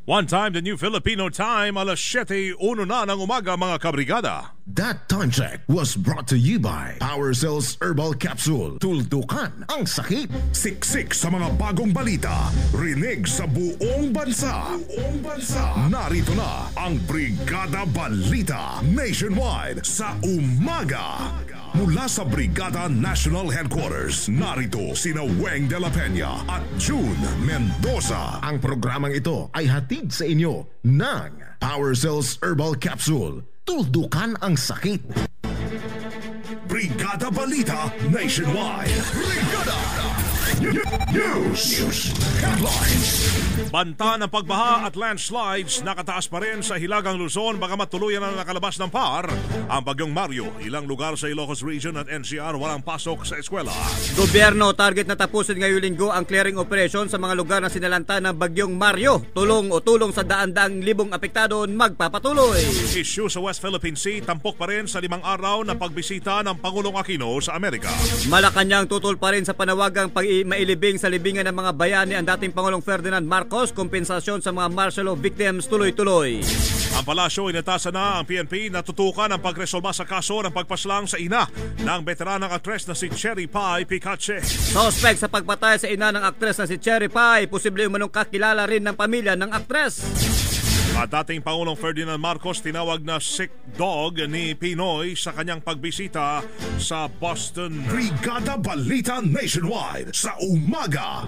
One time, the new Filipino time, alas 7:01 na ng umaga mga kabrigada. That time check was brought to you by Power Cells Herbal Capsule. Tuldukan ang sakit. Siksik sa mga bagong balita. Rinig sa buong bansa. Narito na ang Brigada Balita Nationwide sa umaga. Mula sa Brigada National Headquarters, narito sina Weng de la Peña at June Mendoza. Ang programang ito ay hatid sa inyo ng Power Cells Herbal Capsule. Tuldukan ang sakit. Brigada Balita Nationwide. Brigada News Headlines. Banta ng pagbaha at landslides nakataas pa rin sa Hilagang Luzon bagamat tuluyan na nakalabas ng PAR ang bagyong Mario. Ilang lugar sa Ilocos Region at NCR walang pasok sa eskwela. Gobyerno target na tapusin ngayong linggo ang clearing operation sa mga lugar na sinalanta ng bagyong Mario. Tulong sa daan-daang libong apektado magpapatuloy. Issue sa West Philippine Sea, tampok pa rin sa 5 araw na pagbisita ng Pangulong Aquino sa Amerika. Malacanang tutol pa rin sa panawagang mailibing sa libingan ng mga bayani ang dating Pangulong Ferdinand Marcos. Kompensasyon sa mga martial law victims tuloy-tuloy. Ang palasyo inatasa na ang PNP na tutukan ang pagresolba sa kaso ng pagpaslang sa ina ng veteranang aktres na si Cherry Pie Picache. Suspect sa pagpatay sa ina ng aktres na si Cherry Pie, posible umanong kakilala rin ng pamilya ng aktres. At dating Pangulong Ferdinand Marcos tinawag na sick dog ni Pinoy sa kanyang pagbisita sa Boston. Brigada Balita Nationwide sa umaga.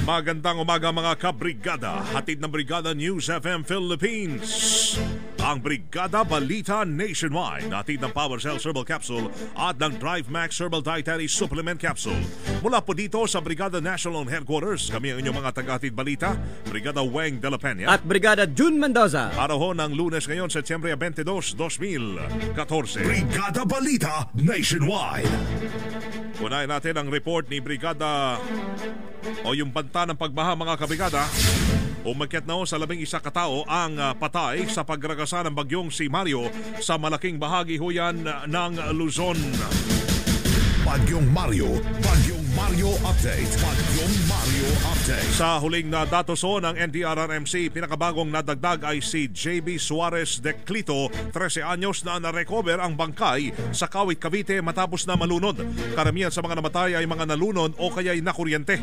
Magandang umaga mga kabrigada. Hatid ng Brigada News FM Philippines. Ang Brigada Balita Nationwide. Hatid ng Power Cells Herbal Capsule at ng Drive Max Herbal Dietary Supplement Capsule. Mula po dito sa Brigada National Headquarters, kami ang inyong mga taga-hatid balita, Brigada Weng de la Peña at Brigada June Mendoza. Araw ho ng Lunes ngayon, Setyembre 22, 2014. Brigada Balita Nationwide. Unahin natin ang report ni Brigada o yung banta ng pagbaha mga kabrigada. Umakyat na sa 11 katao ang patay sa pagragasa ng bagyong si Mario sa malaking bahagi huyan ng Luzon. Bagyong Mario Update. Bagyong Mario Update. Sa huling na datos ng NDRRMC, pinakabagong nadagdag ay si JB Suarez de Clito, 13 anyos na narecover ang bangkay sa Kawit, Cavite matapos na malunod. Karamihan sa mga namatay ay mga nalunod o kaya'y nakuryente.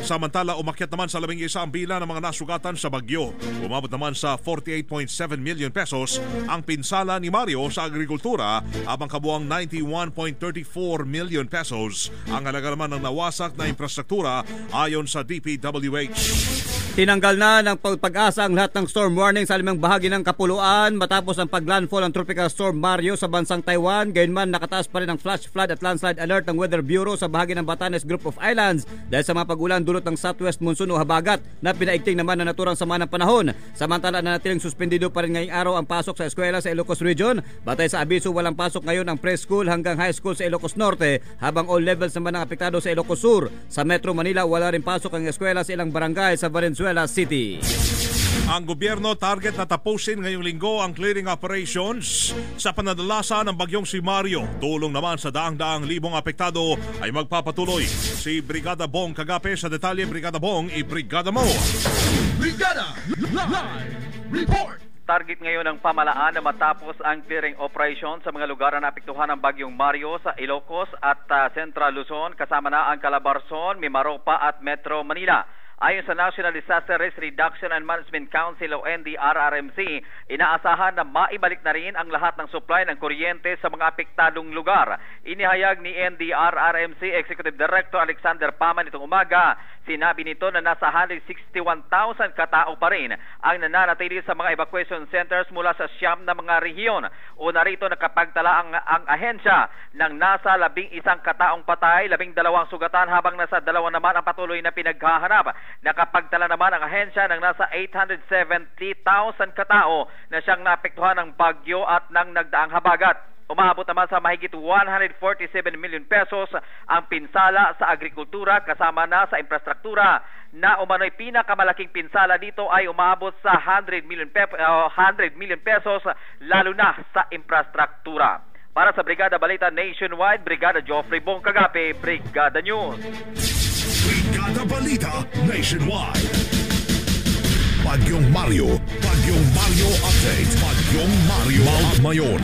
Samantala, umakyat naman sa 11 ang bilang ng mga nasugatan sa bagyo. Umabot naman sa 48.7 million pesos ang pinsala ni Mario sa agrikultura, habang kabuang 91.34 million pesos ang halaga naman ng nawasak na infrastruktura ayon sa DPWH. Tinanggal na ng pag-asa ang lahat ng storm warning sa 5 bahagi ng kapuluan matapos ang paglandfall ng Tropical Storm Mario sa bansang Taiwan. Gayunman, nakataas pa rin ang flash flood at landslide alert ng Weather Bureau sa bahagi ng Batanes Group of Islands dahil sa mga pag-ulan dulot ng southwest monsoon o habagat na pinaigting naman na naturang sama ng panahon. Samantala, nanatiling suspendido pa rin ngayong araw ang pasok sa eskwela sa Ilocos Region. Batay sa abiso, walang pasok ngayon ang preschool hanggang high school sa Ilocos Norte, habang all levels naman ang apektado sa Ilocos Sur. Sa Metro Manila, wala rin pasok ang eskwela sa ilang barangay sa Valenzuela City. Ang gobyerno target na tapusin ngayong linggo ang clearing operations sa panadalasa ng bagyong si Mario. Tulong naman sa daang-daang libong apektado ay magpapatuloy. Si Brigada Bong Kagape sa detalye. Brigada Bong, i-brigada mo! Brigada Live Report! Target ngayon ng pamalaan na matapos ang clearing operation sa mga lugar na naapektuhan ng bagyong Mario sa Ilocos at Central Luzon, kasama na ang Calabarzon, Mimaropa at Metro Manila. Ayon sa National Disaster Risk Reduction and Management Council o NDRRMC, inaasahan na maibalik na rin ang lahat ng supply ng kuryente sa mga apektadong lugar. Inihayag ni NDRRMC Executive Director Alexander Paman itong umaga. Sinabi nito na nasa 161,000 katao pa rin ang nananatili sa mga evacuation centers mula sa 9 na mga rehiyon. Una rito nakapagtala ang ahensya ng nasa 11 kataong patay, 12 sugatan, habang nasa 2 naman ang patuloy na pinaghahanap. Nakapagtala naman ang ahensya ng nasa 870,000 katao na siyang naapektuhan ng bagyo at ng nagdaang habagat. Umaabot naman sa mahigit 147 million pesos ang pinsala sa agrikultura kasama na sa infrastruktura, na umano'y pinakamalaking pinsala dito ay umaabot sa 100 million pesos lalo na sa infrastruktura. Para sa Brigada Balita Nationwide, Brigada Joffrey Bong Kagape, Brigada News. Brigada Balita Nationwide. Bagyong Mario. Bagyong Mario Update. Bagyong Mario. Mount Mayon.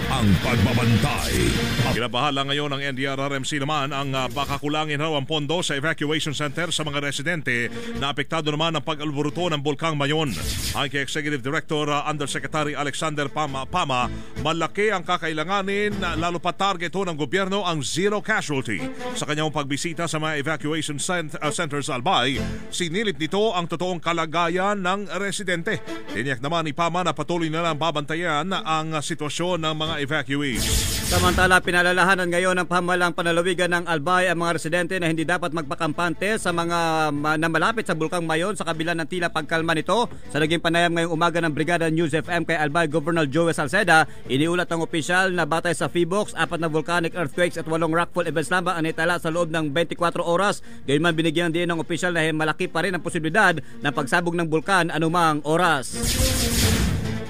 Ang pagbabantay. Kinabahala ngayon ng NDRRMC naman ang bakakulangin raw ang pondo sa evacuation center sa mga residente na apektado naman ng pag-alburuto ng Bulkang Mayon. Ang kay Executive Director Undersecretary Alexander Pama, malaki ang kakailanganin lalo pa target ng gobyerno ang zero casualty. Sa kanyang pagbisita sa mga evacuation centers sa Albay, sinilip nito ang totoong kalagayan ng residente. Tiniyak naman ni Pama na patuloy na lang babantayan ang sitwasyon ng mga evacuees. Samantala, pinalalahanan ngayon ng pamahalang panalawigan ng Albay ang mga residente na hindi dapat magpakampante sa mga na malapit sa Bulkang Mayon sa kabila ng tila pagkalma nito. Sa naging panayam ngayong umaga ng Brigada News FM kay Albay Governor Joey Salceda, iniulat ng opisyal na batay sa PHIVOLCS, 4 na volcanic earthquakes at 8 rockfall events lamang ang naitala sa loob ng 24 oras. Gayunman binigyan din ng opisyal na malaki pa rin ang posibilidad ng pagsabog ng bulkan anumang oras.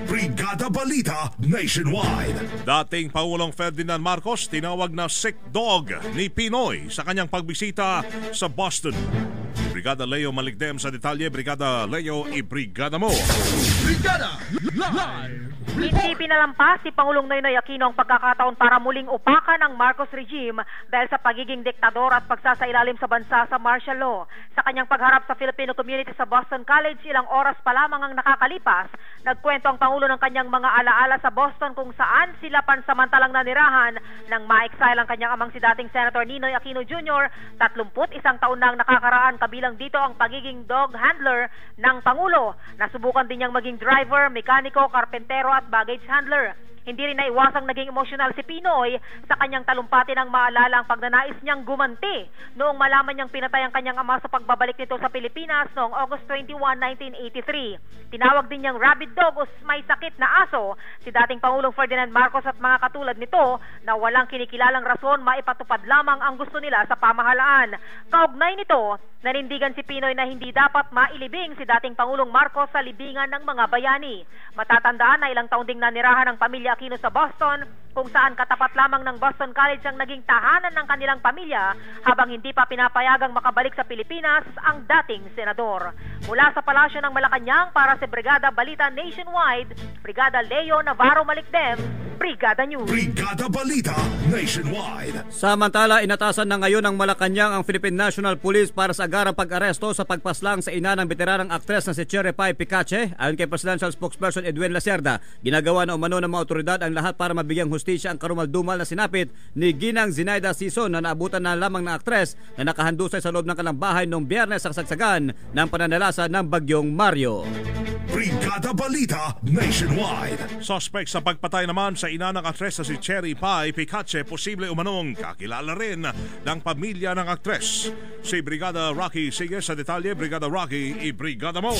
Brigada Balita Nationwide. Dating Pangulong Ferdinand Marcos tinawag na sick dog ni Pinoy sa kanyang pagbisita sa Boston. Brigada Leo Maligdem sa detalye. Brigada Leo, i-brigada mo. Brigada Live. Hindi pinalampas si Pangulong Noynoy Aquino ang pagkakataon para muling upakan ang Marcos regime dahil sa pagiging diktador at pagsasailalim sa bansa sa martial law. Sa kanyang pagharap sa Filipino community sa Boston College, ilang oras pa lamang ang nakakalipas, nagkwento ang Pangulo ng kanyang mga alaala sa Boston kung saan sila pansamantalang nanirahan nang ma-exile ang kanyang amang si dating Senator Ninoy Aquino Jr. 31 taon na ang nakakaraan, kabilang dito ang pagiging dog handler ng Pangulo. Nasubukan din niyang maging driver, mekaniko, karpentero at baggage handler. Hindi rin naiwasang naging emosyonal si Pinoy sa kanyang talumpati ng maalala ang pagnanais niyang gumanti noong malaman niyang pinatay ang kanyang ama sa pagbabalik nito sa Pilipinas noong August 21, 1983. Tinawag din niyang rabid dog o may sakit na aso si dating Pangulong Ferdinand Marcos at mga katulad nito na walang kinikilalang rason maipatupad lamang ang gusto nila sa pamahalaan. Kaugnay nito, nanindigan si Pinoy na hindi dapat mailibing si dating Pangulong Marcos sa libingan ng mga bayani. Matatandaan na ilang taon ding nanirahan ng pamilya Aquino sa Boston, kung saan katapat lamang ng Boston College ang naging tahanan ng kanilang pamilya habang hindi pa pinapayagang makabalik sa Pilipinas ang dating senador. Mula sa Palasyo ng Malacanang para sa Brigada Balita Nationwide, Brigada Leo Navarro Malikdem, Brigada News. Brigada Balita Nationwide. Samantala, inatasan na ngayon ng Malacanang ang Philippine National Police para sa agarang pag-aresto sa pagpaslang sa ina ng veteranang aktres na si Cherry Pie Picache. Ayon kay Presidential Spokesperson Edwin Lacerda, ginagawa na umano ng mga otoridad ang lahat para mabigyang hustisya ang karumal-dumal na sinapit ni Ginang Zinaida Sison na naabutan na lamang ng aktres na nakahandusay sa loob ng kanilang bahay noong Biyernes sa kasagsagan ng pananalasa ng Bagyong Mario. Brigada Balita Nationwide. Suspect sa pagpatay naman sa ina ng aktres na si Cherry Pie Picache, posible umanong kakilala rin ng pamilya ng aktres. Si Brigada Rocky sige sa detalye. Brigada Rocky, i-brigada mo.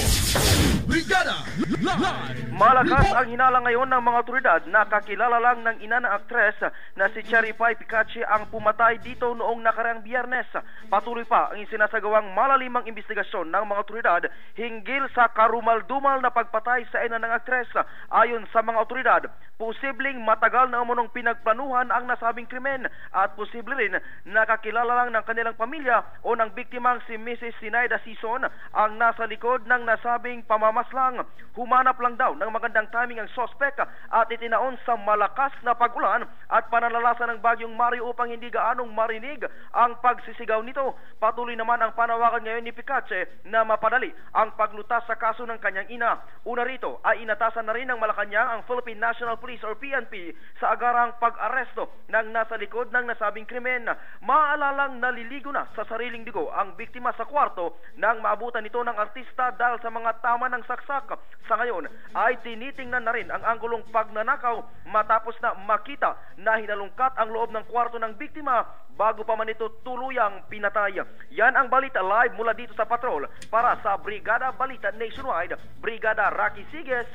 Brigada Live. Malakas ang hinala ngayon ng mga otoridad na kakilala lang ng ina ng aktres na si Cherry Pie Picache ang pumatay dito noong nakaraang Biyernes. Patuloy pa ang isinasagawang malalimang investigasyon ng mga otoridad hinggil sa karumal-dumal na pagpatay sa ina ng aktres. Ayon sa mga otoridad, posibleng matagal na umunong pinagplanuhan ang nasabing krimen at posible rin nakakilala lang ng kanilang pamilya o ng biktimang si Mrs. Zinaida Sison ang nasa likod ng nasabing pamamaslang. Humanap lang daw ng magandang timing ang suspect at itinaon sa malakas na pag-ulan at pananalasa ng Bagyong Mario upang hindi gaanong marinig ang pagsisigaw nito. Patuloy naman ang panawagan ngayon ni Picache na mapadali ang paglutas sa kaso ng kanyang ina. Una rito ay inatasan na rin ng Malacanang ang Philippine National Police or PNP sa agarang pag-aresto ng nasa likod ng nasabing krimen. Maalalang naliligo na sa sariling dugo ang biktima sa kwarto nang maabutan nito ng artista dahil sa mga tama ng saksak. Sa ngayon ay tinitingnan na rin ang anggulong pagnanakaw matapos na makita na hinalungkat ang loob ng kwarto ng biktima bago pa man ito tuluyang pinatay. Yan ang balita live mula dito sa Patrol. Para sa Brigada Balita Nationwide, Brigada Rocky Sigues,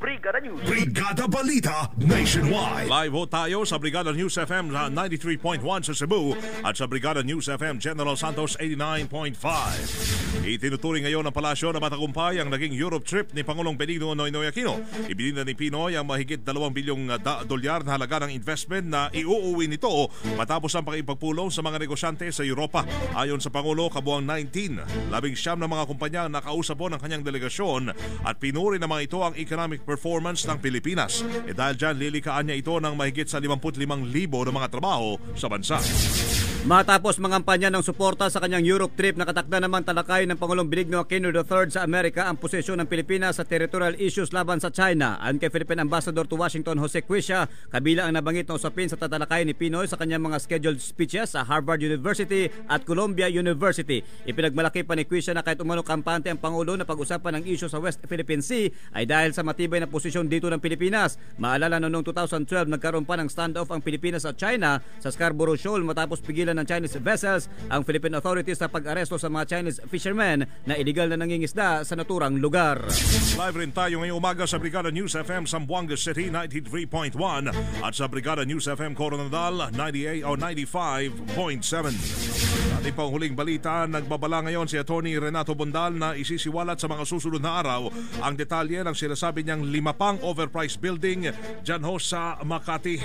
Brigada News. Brigada Balita Nationwide. Live ho tayo sa Brigada News FM 93.1 sa Cebu at sa Brigada News FM General Santos 89.5. Itinuturing ngayon ng palasyo na matagumpay ang naging Europe trip ni Pangulong Benigno Noynoy Aquino. Ibinida ni Pinoy ang mahigit 2 bilyong dolyar na halaga ng investment na iuuwi nito matapos ang pakipagpulong sa mga negosyante sa Europa. Ayon sa Pangulo, kabuang 19, 19 na mga kumpanya ang nakausap po ng kanyang delegasyon at pinuri na mga ito ang economic performance ng Pilipinas. Dahil dyan, lilikaan niya ito ng mahigit sa 55,000 na mga trabaho sa bansa. Matapos mangampanya ng suporta sa kanyang Europe trip, nakatakda naman talakay ng Pangulong Benigno Aquino III sa Amerika ang posisyon ng Pilipinas sa territorial issues laban sa China. Ayon kay Philippine Ambassador to Washington Jose Cuisia, kabila ang nabanggit na usapin sa tatalakay ni Pinoy sa kanyang mga scheduled speeches sa Harvard University at Columbia University. Ipinagmalaki pa ni Cuisia na kahit umano kampante ang Pangulo na pag-usapan ng issue sa West Philippine Sea ay dahil sa matibay na posisyon dito ng Pilipinas. Maalala noong 2012 nagkaroon pa ng standoff ang Pilipinas at China sa Scarborough Shoal matapos pigilan ng Chinese vessels ang Philippine authorities sa pag-aresto sa mga Chinese fishermen na illegal na nangingisda sa naturang lugar. Live rin tayo ngayong umaga sa Brigada News FM Zamboanga City 93.1 at sa Brigada News FM Coronadal 98 o 95.7. Ating panghuling balita, nagbabala ngayon si Atty. Renato Bondal na isisiwalat sa mga susunod na araw ang detalye ng sinasabi niyang 5 pang overpriced building dyan ho sa Makati.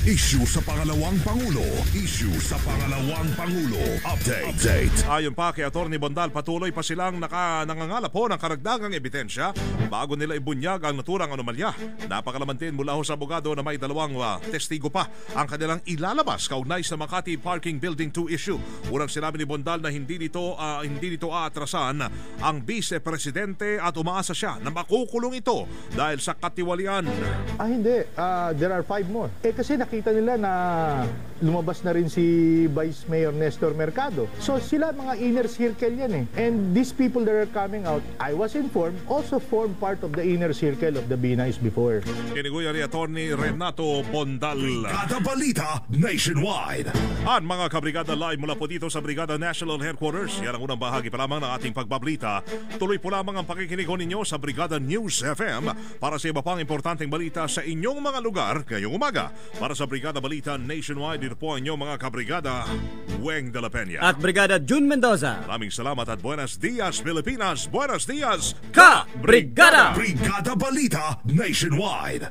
Issue sa pangalawang Pangulo. Issue sa pangalawang Pangulo. Update. Ayon pa kay Atty. Bondal, patuloy pa silang nangangalap po ng karagdagang ebidensya bago nila ibunyag ang naturang anomalya. Napakalamantin mula ho sa abogado na may 2 testigo pa ang kanilang ilalabas kaugnay sa Makati Parking Building 2 issue. Unang sinabi ni Bondal na hindi dito aatrasan ang Vice Presidente at umaasa siya na makukulong ito dahil sa katiwalian. Hindi. There are 5 more. Kasi nakita nila na lumabas na rin si Vice Mayor Nestor Mercado. So sila mga inner circle yan eh. And these people that are coming out, I was informed, also form part of the inner circle of the Binais before. Kiniguya ni Atty. Renato Bondal. Brigada Balita Nationwide. At mga kabrigada, live mula po dito sa Brigada National Headquarters. Yan ang unang bahagi pa lamang ng ating pagbabalita. Tuloy po lamang ang pakikinig ninyo sa Brigada News FM para sa iba pang importanteng balita sa inyong mga lugar ngayong umaga. Para sa Brigada Balita Nationwide, dito po ang inyong mga kabrigada, Weng de la Peña at Brigada June Mendoza. Maraming salamat at buenos dias, Pilipinas. Buenos dias, Ka-Brigada! Brigada Balita Nationwide.